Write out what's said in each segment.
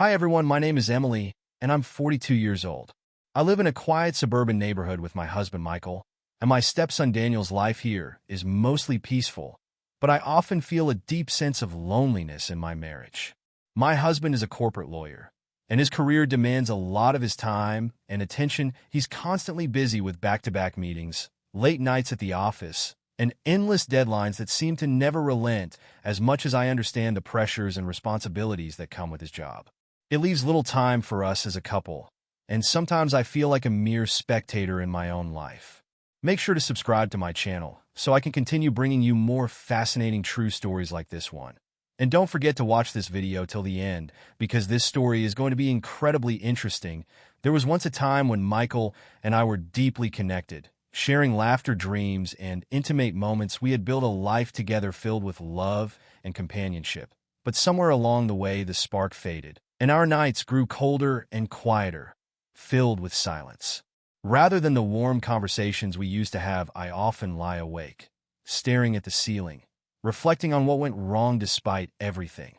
Hi everyone, my name is Emily, and I'm 42 years old. I live in a quiet suburban neighborhood with my husband Michael, and my stepson Daniel's life here is mostly peaceful, but I often feel a deep sense of loneliness in my marriage. My husband is a corporate lawyer, and his career demands a lot of his time and attention. He's constantly busy with back-to-back meetings, late nights at the office, and endless deadlines that seem to never relent. As much as I understand the pressures and responsibilities that come with his job, it leaves little time for us as a couple, and sometimes I feel like a mere spectator in my own life. Make sure to subscribe to my channel so I can continue bringing you more fascinating true stories like this one. And don't forget to watch this video till the end, because this story is going to be incredibly interesting. There was once a time when Michael and I were deeply connected, sharing laughter, dreams, and intimate moments. We had built a life together filled with love and companionship. But somewhere along the way, the spark faded, and our nights grew colder and quieter, filled with silence. Rather than the warm conversations we used to have, I often lie awake, staring at the ceiling, reflecting on what went wrong despite everything.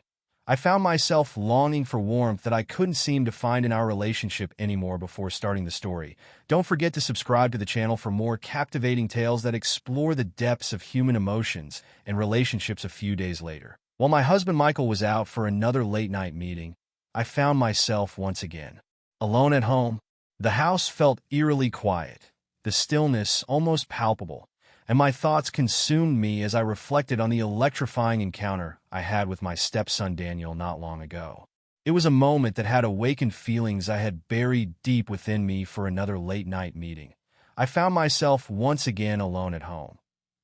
I found myself longing for warmth that I couldn't seem to find in our relationship anymore. Before starting the story, don't forget to subscribe to the channel for more captivating tales that explore the depths of human emotions and relationships. A few days later, while my husband Michael was out for another late-night meeting, I found myself once again alone at home. The house felt eerily quiet, the stillness almost palpable, and my thoughts consumed me as I reflected on the electrifying encounter I had with my stepson Daniel not long ago. It was a moment that had awakened feelings I had buried deep within me. For another late-night meeting, I found myself once again alone at home.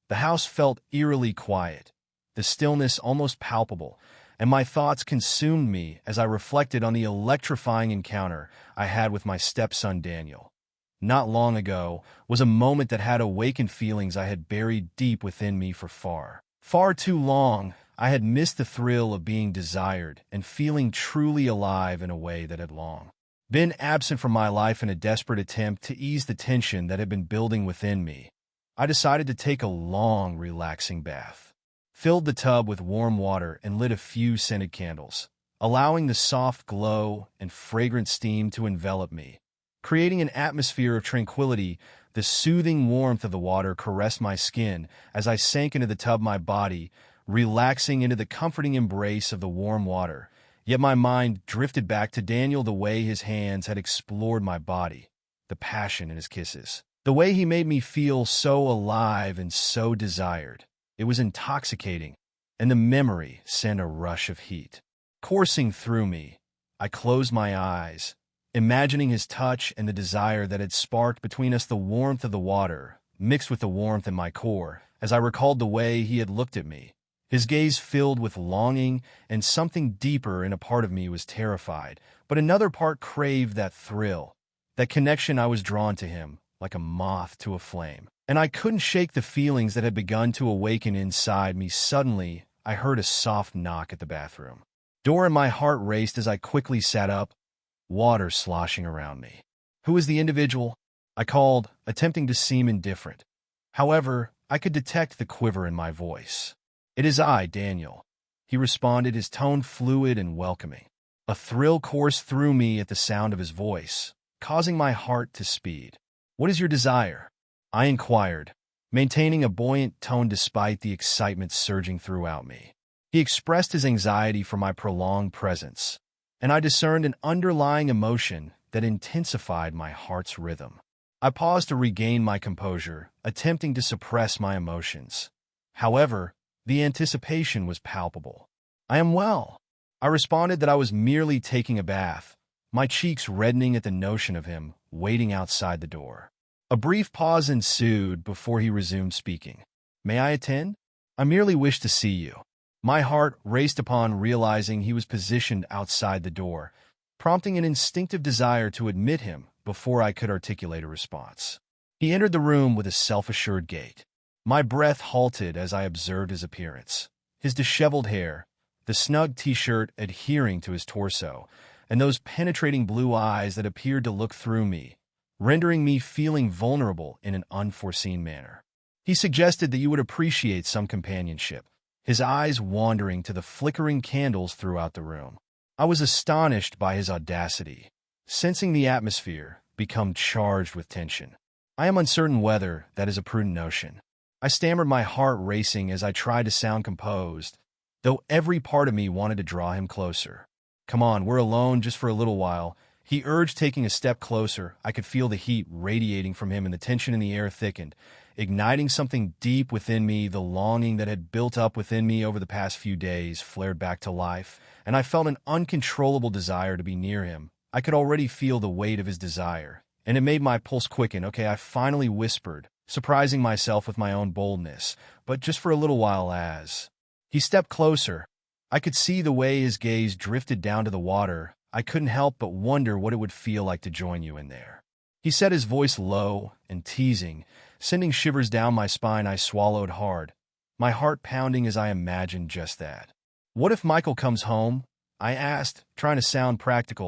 The house felt eerily quiet, the stillness almost palpable, and my thoughts consumed me as I reflected on the electrifying encounter I had with my stepson Daniel not long ago. Was a moment that had awakened feelings I had buried deep within me for far too long. I had missed the thrill of being desired and feeling truly alive in a way that had long been absent from my life. In a desperate attempt to ease the tension that had been building within me, I decided to take a long, relaxing bath, filled the tub with warm water, and lit a few scented candles, allowing the soft glow and fragrant steam to envelop me, creating an atmosphere of tranquility. The soothing warmth of the water caressed my skin as I sank into the tub, my body relaxing into the comforting embrace of the warm water. Yet my mind drifted back to Daniel, the way his hands had explored my body, the passion in his kisses, the way he made me feel so alive and so desired. It was intoxicating, and the memory sent a rush of heat coursing through me. I closed my eyes, imagining his touch and the desire that had sparked between us. The warmth of the water mixed with the warmth in my core as I recalled the way he had looked at me, his gaze filled with longing and something deeper. In a part of me was terrified, but another part craved that thrill, that connection. I was drawn to him like a moth to a flame, and I couldn't shake the feelings that had begun to awaken inside me. Suddenly, I heard a soft knock at the bathroom door, and my heart raced as I quickly sat up, water sloshing around me. "Who is the individual?" I called, attempting to seem indifferent. However, I could detect the quiver in my voice. "It is I, Daniel," he responded, his tone fluid and welcoming. A thrill coursed through me at the sound of his voice, causing my heart to speed. "What is your desire?" I inquired, maintaining a buoyant tone despite the excitement surging throughout me. He expressed his anxiety for my prolonged presence, and I discerned an underlying emotion that intensified my heart's rhythm. I paused to regain my composure, attempting to suppress my emotions. However, the anticipation was palpable. "I am well," I responded, that I was merely taking a bath, my cheeks reddening at the notion of him waiting outside the door. A brief pause ensued before he resumed speaking. "May I attend? I merely wish to see you." My heart raced upon realizing he was positioned outside the door, prompting an instinctive desire to admit him before I could articulate a response. He entered the room with a self-assured gait. My breath halted as I observed his appearance, his disheveled hair, the snug t-shirt adhering to his torso, and those penetrating blue eyes that appeared to look through me, rendering me feeling vulnerable in an unforeseen manner. He suggested that you would appreciate some companionship, his eyes wandering to the flickering candles throughout the room. I was astonished by his audacity, sensing the atmosphere become charged with tension. I am uncertain whether that is a prudent notion. I stammered, my heart racing as I tried to sound composed, though every part of me wanted to draw him closer. Come on, we're alone just for a little while, he urged, taking a step closer. I could feel the heat radiating from him and the tension in the air thickened, igniting something deep within me. The longing that had built up within me over the past few days flared back to life, and I felt an uncontrollable desire to be near him. I could already feel the weight of his desire, and it made my pulse quicken. Okay, I finally whispered, surprising myself with my own boldness, but just for a little while. As he stepped closer, I could see the way his gaze drifted down to the water. I couldn't help but wonder what it would feel like to join you in there. He said, his voice low and teasing, sending shivers down my spine. I swallowed hard, my heart pounding as I imagined just that. What if Michael comes home? I asked, trying to sound practical.